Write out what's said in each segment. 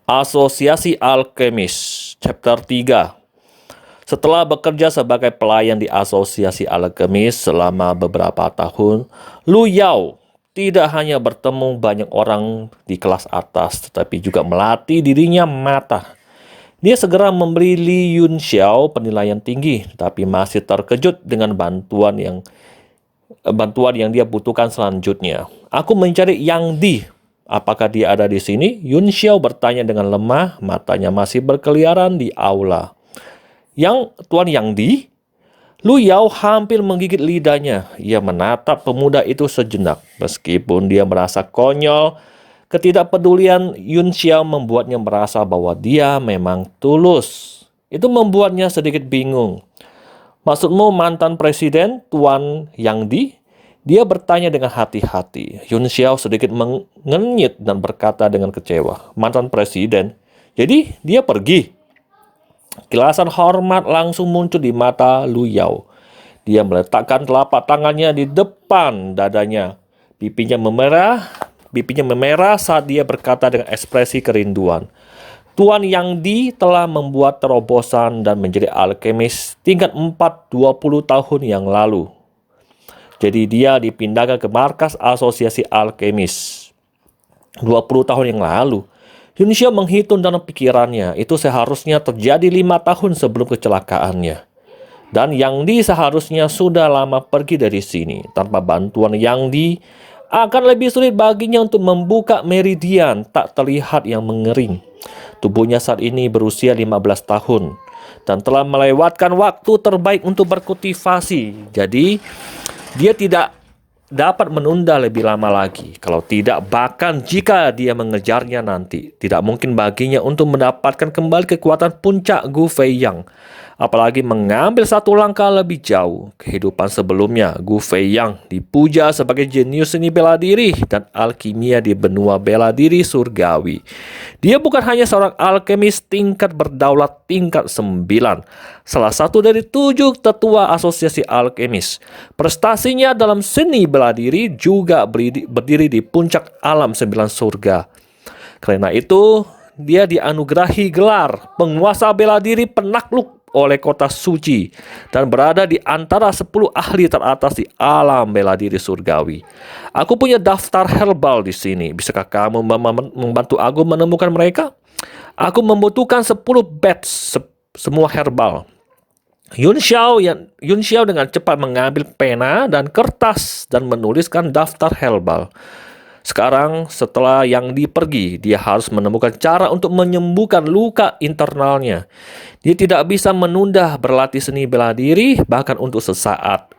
Asosiasi Alkemis, Chapter 3. Setelah bekerja sebagai pelayan di Asosiasi Alkemis selama beberapa tahun, Lu Yao tidak hanya bertemu banyak orang di kelas atas, tetapi juga melatih dirinya matah. Dia segera memberi Li Yunxiao penilaian tinggi, tapi masih terkejut dengan bantuan yang dia butuhkan selanjutnya. Aku mencari Yang Di. Apakah dia ada di sini? Yun Xiao bertanya dengan lemah, matanya masih berkeliaran di aula. Tuan Yang Di? Lu Yao hampir menggigit lidahnya. Ia menatap pemuda itu sejenak. Meskipun dia merasa konyol, ketidakpedulian Yun Xiao membuatnya merasa bahwa dia memang tulus. Itu membuatnya sedikit bingung. Maksudmu mantan presiden, Tuan Yang Di? Dia bertanya dengan hati-hati. Yun Xiao sedikit mengenyit dan berkata dengan kecewa. Mantan presiden? Jadi dia pergi? Kilasan hormat langsung muncul di mata Lu Yao. Dia meletakkan telapak tangannya di depan dadanya. Pipinya memerah saat dia berkata dengan ekspresi kerinduan. Tuan Yang Di telah membuat terobosan dan menjadi alkemis tingkat 4 20 tahun yang lalu. Jadi dia dipindahkan ke markas Asosiasi Alkemis 20 tahun yang lalu. Yun Xiao menghitung dalam pikirannya, itu seharusnya terjadi 5 tahun sebelum kecelakaannya. Dan Yang Di seharusnya sudah lama pergi dari sini. Tanpa bantuan Yang Di, akan lebih sulit baginya untuk membuka meridian tak terlihat yang mengering. Tubuhnya saat ini berusia 15 tahun dan telah melewatkan waktu terbaik untuk berkultivasi. Jadi, dia tidak dapat menunda lebih lama lagi. Kalau tidak, bahkan jika dia mengejarnya nanti, tidak mungkin baginya untuk mendapatkan kembali kekuatan puncak Gu Feiyang. Apalagi mengambil satu langkah lebih jauh. Kehidupan sebelumnya, Gu Feiyang dipuja sebagai jenius seni bela diri dan alkimia di benua bela diri surgawi. Dia bukan hanya seorang alkemis tingkat berdaulat tingkat 9, salah satu dari 7 tetua asosiasi alkemis. Prestasinya dalam seni bela diri juga berdiri di puncak alam 9 surga. Karena itu, dia dianugerahi gelar penguasa bela diri penakluk oleh kota suci dan berada di antara 10 ahli teratas di alam bela diri surgawi. Aku punya daftar herbal di sini. Bisakah kamu membantu aku menemukan mereka? Aku membutuhkan 10 batch semua herbal. Yun Xiao dengan cepat mengambil pena dan kertas dan menuliskan daftar herbal. Sekarang, setelah Yang Di pergi, dia harus menemukan cara untuk menyembuhkan luka internalnya. Dia tidak bisa menunda berlatih seni bela diri, bahkan untuk sesaat.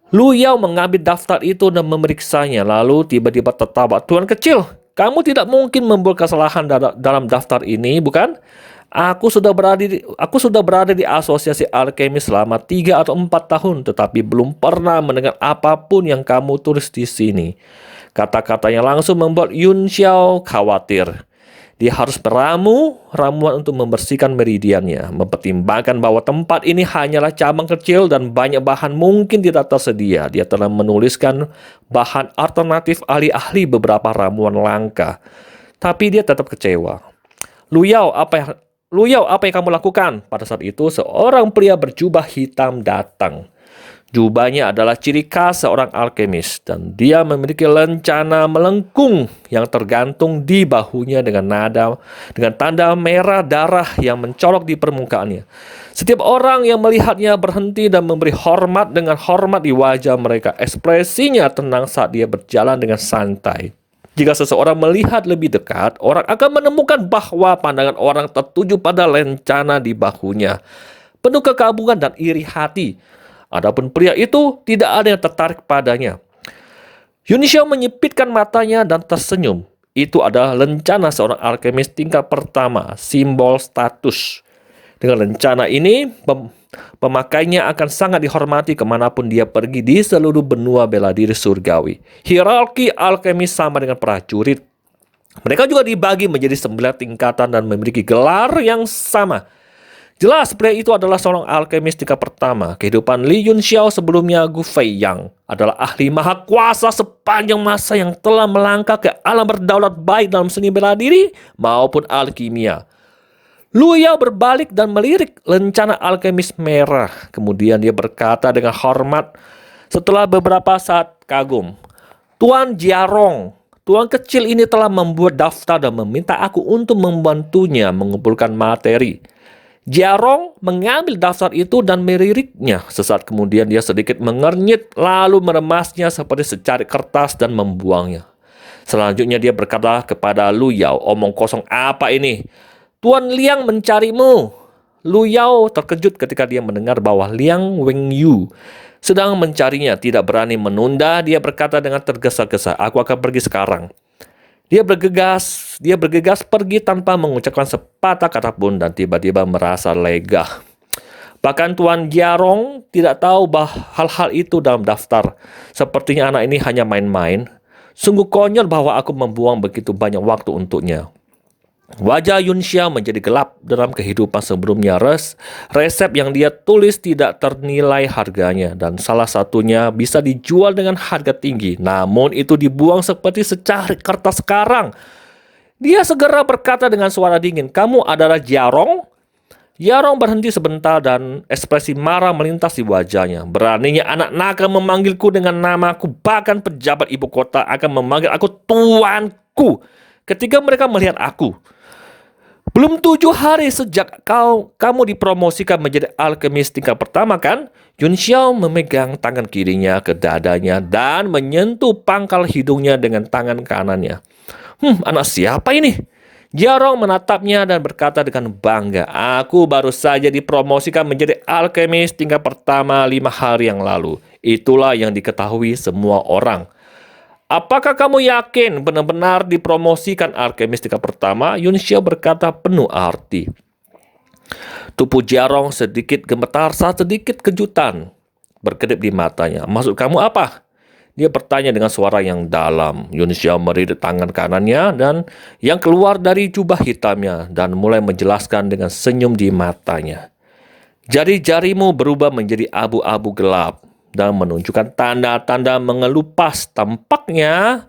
Lu Yao mengambil daftar itu dan memeriksanya, lalu tiba-tiba tertawa. Tuan kecil, kamu tidak mungkin membuat kesalahan dalam daftar ini, bukan? Aku sudah berada di Asosiasi Alkemis selama 3 atau 4 tahun, tetapi belum pernah mendengar apapun yang kamu tulis di sini. Kata-katanya langsung membuat Yun Xiao khawatir. Dia harus ramuan untuk membersihkan meridiannya, mempertimbangkan bahwa tempat ini hanyalah cabang kecil dan banyak bahan mungkin tidak tersedia. Dia telah menuliskan bahan alternatif alih-alih beberapa ramuan langka. Tapi dia tetap kecewa. Lu Yao, apa yang kamu lakukan? Pada saat itu, seorang pria berjubah hitam datang. Jubahnya adalah ciri khas seorang alkemis, dan dia memiliki lencana melengkung yang tergantung di bahunya dengan tanda merah darah yang mencolok di permukaannya. Setiap orang yang melihatnya berhenti dan memberi hormat dengan hormat di wajah mereka. Ekspresinya tenang saat dia berjalan dengan santai. Jika seseorang melihat lebih dekat, orang akan menemukan bahwa pandangan orang tertuju pada lencana di bahunya, penuh kekaguman dan iri hati. Adapun pria itu tidak ada yang tertarik padanya. Yun Xiao menyipitkan matanya dan tersenyum. Itu adalah lencana seorang alkemis tingkat pertama, simbol status. Dengan lencana ini, pemakainya akan sangat dihormati kemanapun dia pergi di seluruh benua bela diri surgawi. Hierarki alkemis sama dengan prajurit. Mereka juga dibagi menjadi 9 tingkatan dan memiliki gelar yang sama. Jelas pria itu adalah seorang alkemis tingkat pertama. Kehidupan Li Yunxiao sebelumnya, Gu Fei Yang adalah ahli maha kuasa sepanjang masa yang telah melangkah ke alam berdaulat baik dalam seni bela diri maupun alkimia. Lu Yao berbalik dan melirik lencana alkemis merah. Kemudian dia berkata dengan hormat setelah beberapa saat kagum, "Tuan Jiarong, tuan kecil ini telah membuat daftar dan meminta aku untuk membantunya mengumpulkan materi." Jiarong mengambil daftar itu dan meliriknya. Sesaat kemudian dia sedikit mengernyit lalu meremasnya seperti secari kertas dan membuangnya. Selanjutnya dia berkata kepada Lu Yao, "Omong kosong apa ini? Tuan Liang mencarimu." Lu Yao terkejut ketika dia mendengar bahwa Liang Wenyu sedang mencarinya. Tidak berani menunda, dia berkata dengan tergesa-gesa, "Aku akan pergi sekarang." Dia bergegas pergi tanpa mengucapkan sepatah kata pun dan tiba-tiba merasa lega. Bahkan Tuan Jiarong tidak tahu hal-hal itu dalam daftar. Sepertinya anak ini hanya main-main. Sungguh konyol bahwa aku membuang begitu banyak waktu untuknya. Wajah Yunxiao menjadi gelap dalam kehidupan sebelumnya. Resep yang dia tulis tidak ternilai harganya dan salah satunya bisa dijual dengan harga tinggi. Namun itu dibuang seperti secari kertas sekarang. Dia segera berkata dengan suara dingin, "Kamu adalah Jiarong?" Jiarong berhenti sebentar dan ekspresi marah melintas di wajahnya. Beraninya anak nakal memanggilku dengan namaku, bahkan pejabat ibu kota akan memanggil aku tuanku ketika mereka melihat aku. Belum 7 hari sejak kamu dipromosikan menjadi alkemis tingkat pertama kan? Yunxiao memegang tangan kirinya ke dadanya dan menyentuh pangkal hidungnya dengan tangan kanannya. Anak siapa ini? Jiarong menatapnya dan berkata dengan bangga, "Aku baru saja dipromosikan menjadi alkemis tingkat pertama 5 hari yang lalu. Itulah yang diketahui semua orang." "Apakah kamu yakin benar-benar dipromosikan alkemis tingkat pertama?" Yunxiao berkata penuh arti. Tubuh Jiarong sedikit gemetar saat sedikit kejutan berkedip di matanya. "Maksud kamu apa?" Dia bertanya dengan suara yang dalam. Yunxiao meririk tangan kanannya dan yang keluar dari jubah hitamnya dan mulai menjelaskan dengan senyum di matanya. "Jari-jarimu berubah menjadi abu-abu gelap dan menunjukkan tanda-tanda mengelupas. Tampaknya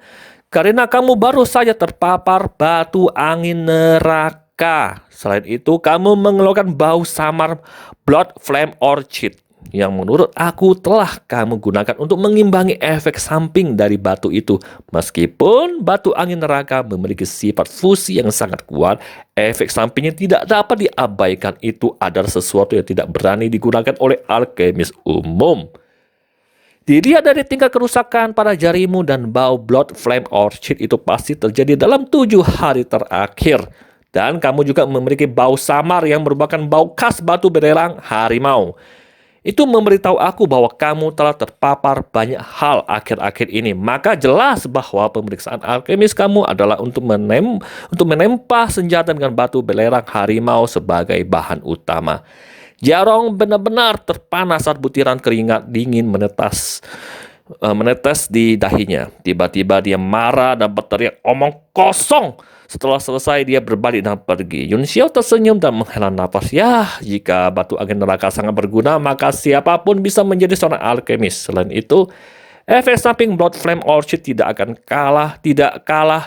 karena kamu baru saja terpapar batu angin neraka. Selain itu, kamu mengeluarkan bau samar Blood Flame Orchid yang menurut aku telah kamu gunakan untuk mengimbangi efek samping dari batu itu. Meskipun batu angin neraka memiliki sifat fusi yang sangat kuat, efek sampingnya tidak dapat diabaikan. Itu adalah sesuatu yang tidak berani digunakan oleh alkemis umum. Dilihat dari tingkat kerusakan pada jarimu dan bau Blood Flame Orchid itu pasti terjadi dalam 7 hari terakhir. Dan kamu juga memiliki bau samar yang merupakan bau khas batu belerang harimau. Itu memberitahu aku bahwa kamu telah terpapar banyak hal akhir-akhir ini. Maka jelas bahwa pemeriksaan alkemis kamu adalah untuk menempa senjata dengan batu belerang harimau sebagai bahan utama. Jiarong benar-benar terpanas saat butiran keringat dingin menetes di dahinya. Tiba-tiba dia marah dan berteriak, "Omong kosong!" Setelah selesai, dia berbalik dan pergi. Yunxiao tersenyum dan menghela nafas. Jika batu angin neraka sangat berguna, maka siapapun bisa menjadi seorang alkemis. Selain itu, efek samping Blood Flame Orchid tidak kalah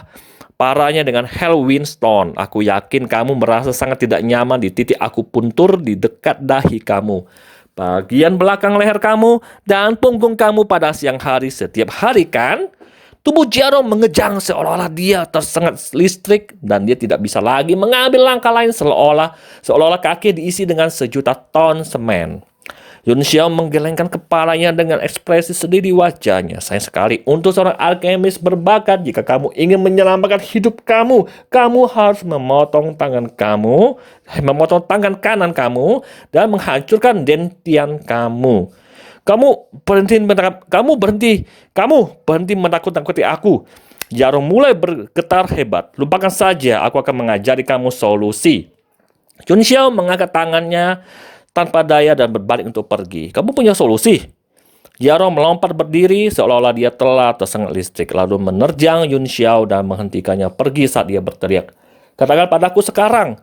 parahnya dengan Hellwind Stone. Aku yakin kamu merasa sangat tidak nyaman di titik aku puntur di dekat dahi kamu, bagian belakang leher kamu, dan punggung kamu pada siang hari setiap hari kan? Tubuh Jiarong mengejang seolah-olah dia tersengat listrik dan dia tidak bisa lagi mengambil langkah lain seolah-olah kaki diisi dengan sejuta ton semen. Yunxiao menggelengkan kepalanya dengan ekspresi sedih di wajahnya. "Sayang sekali untuk seorang alkemis berbakat, jika kamu ingin menyelamatkan hidup kamu, kamu harus memotong tangan kanan kamu dan menghancurkan dentian kamu. Kamu berhenti menakut-nakuti aku." Jiarong mulai bergetar hebat. "Lupakan saja, aku akan mengajari kamu solusi." Yunxiao mengangkat tangannya tanpa daya dan berbalik untuk pergi. "Kamu punya solusi?" Jiarong melompat berdiri seolah-olah dia telah tersengat listrik, lalu menerjang Yunxiao dan menghentikannya pergi saat dia berteriak, "Katakan padaku sekarang,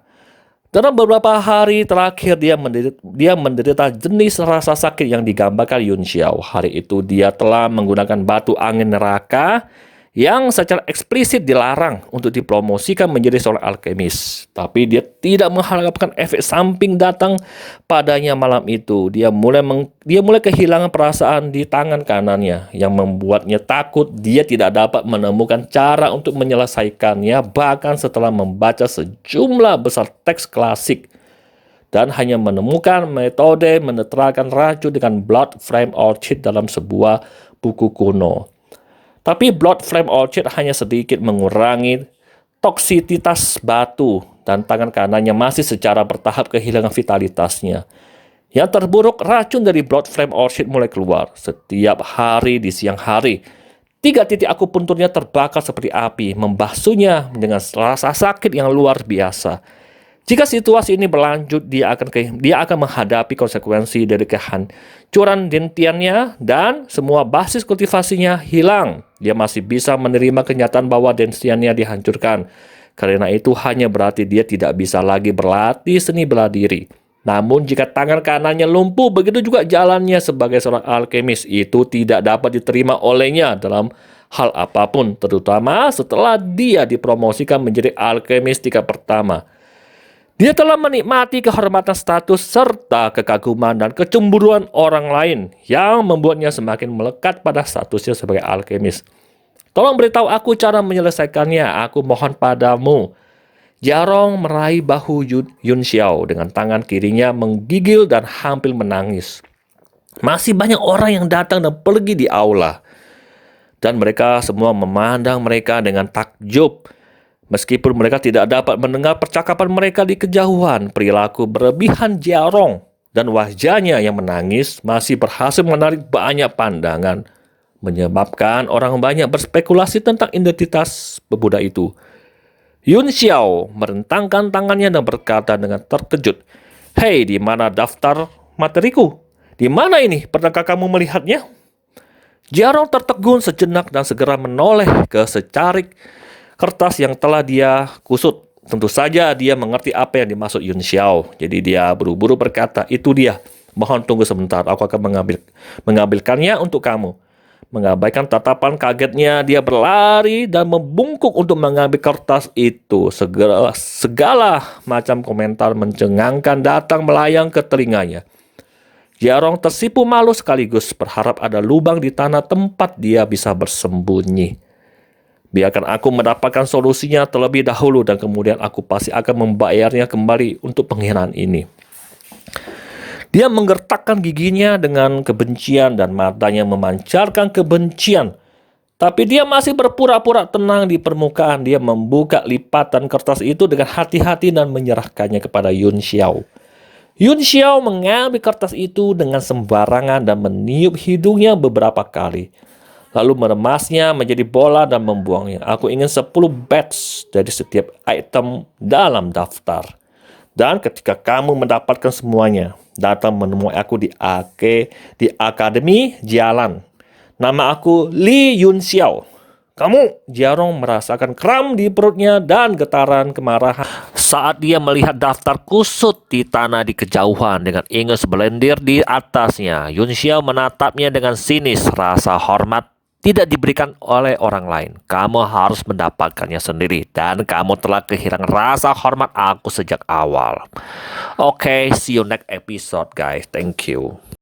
Dalam beberapa hari terakhir dia menderita jenis rasa sakit yang digambarkan Yun Xiao. Hari itu dia telah menggunakan batu angin neraka yang secara eksplisit dilarang untuk dipromosikan menjadi seorang alkemis. Tapi dia tidak mengharapkan efek samping datang padanya malam itu. Dia mulai kehilangan perasaan di tangan kanannya yang membuatnya takut dia tidak dapat menemukan cara untuk menyelesaikannya bahkan setelah membaca sejumlah besar teks klasik dan hanya menemukan metode menetralkan racun dengan blood flame orchid dalam sebuah buku kuno. Tapi blood flame orchid hanya sedikit mengurangi toksisitas batu dan tangan kanannya masih secara bertahap kehilangan vitalitasnya. Yang terburuk, racun dari blood flame orchid mulai keluar setiap hari di siang hari. 3 titik akupunturnya terbakar seperti api, membasuhnya dengan rasa sakit yang luar biasa. Jika situasi ini berlanjut, dia akan menghadapi konsekuensi dari kehancuran dentiannya dan semua basis kultivasinya hilang. Dia masih bisa menerima kenyataan bahwa dentiannya dihancurkan. Karena itu hanya berarti dia tidak bisa lagi berlatih seni bela diri. Namun jika tangan kanannya lumpuh, begitu juga jalannya sebagai seorang alkemis itu tidak dapat diterima olehnya dalam hal apapun, terutama setelah dia dipromosikan menjadi alkemis tingkat pertama. Dia telah menikmati kehormatan status serta kekaguman dan kecemburuan orang lain yang membuatnya semakin melekat pada statusnya sebagai alkemis. Tolong beritahu aku cara menyelesaikannya, aku mohon padamu. Jarong meraih bahu Yun Xiao dengan tangan kirinya menggigil dan hampir menangis. Masih banyak orang yang datang dan pergi di aula. Dan mereka semua memandang mereka dengan takjub. Meskipun mereka tidak dapat mendengar percakapan mereka di kejauhan, perilaku berlebihan Jarong dan wajahnya yang menangis masih berhasil menarik banyak pandangan, menyebabkan orang banyak berspekulasi tentang identitas pemuda itu. Yun Xiao merentangkan tangannya dan berkata dengan terkejut, "Hei, di mana daftar materiku? Di mana ini? Pernahkah kamu melihatnya?" Jarong tertegun sejenak dan segera menoleh ke secarik kertas yang telah dia kusut. Tentu saja dia mengerti apa yang dimaksud Yun Xiao. Jadi dia buru-buru berkata, "Itu dia. Mohon tunggu sebentar. Aku akan mengambilkannya untuk kamu." Mengabaikan tatapan kagetnya, dia berlari dan membungkuk untuk mengambil kertas itu. Segala macam komentar mencengangkan datang melayang ke telinganya. Jarong tersipu malu sekaligus berharap ada lubang di tanah tempat dia bisa bersembunyi. Biarkan aku mendapatkan solusinya terlebih dahulu dan kemudian aku pasti akan membayarnya kembali untuk pengkhianatan ini. Dia menggertakkan giginya dengan kebencian dan matanya memancarkan kebencian. Tapi dia masih berpura-pura tenang di permukaan. Dia membuka lipatan kertas itu dengan hati-hati dan menyerahkannya kepada Yun Xiao. Yun Xiao mengambil kertas itu dengan sembarangan dan meniup hidungnya beberapa kali. Lalu meremasnya menjadi bola dan membuangnya. Aku ingin 10 batch dari setiap item dalam daftar. Dan ketika kamu mendapatkan semuanya, datang menemui aku di Akademi Jalan. Nama aku Li Yun Xiao. Kamu, Jarong merasakan kram di perutnya dan getaran kemarahan saat dia melihat daftar kusut di tanah di kejauhan dengan ingus berlendir di atasnya. Yun Xiao menatapnya dengan sinis. Rasa hormat tidak diberikan oleh orang lain. Kamu harus mendapatkannya sendiri. Dan kamu telah kehilangan rasa hormat aku sejak awal. Oke, see you next episode guys. Thank you.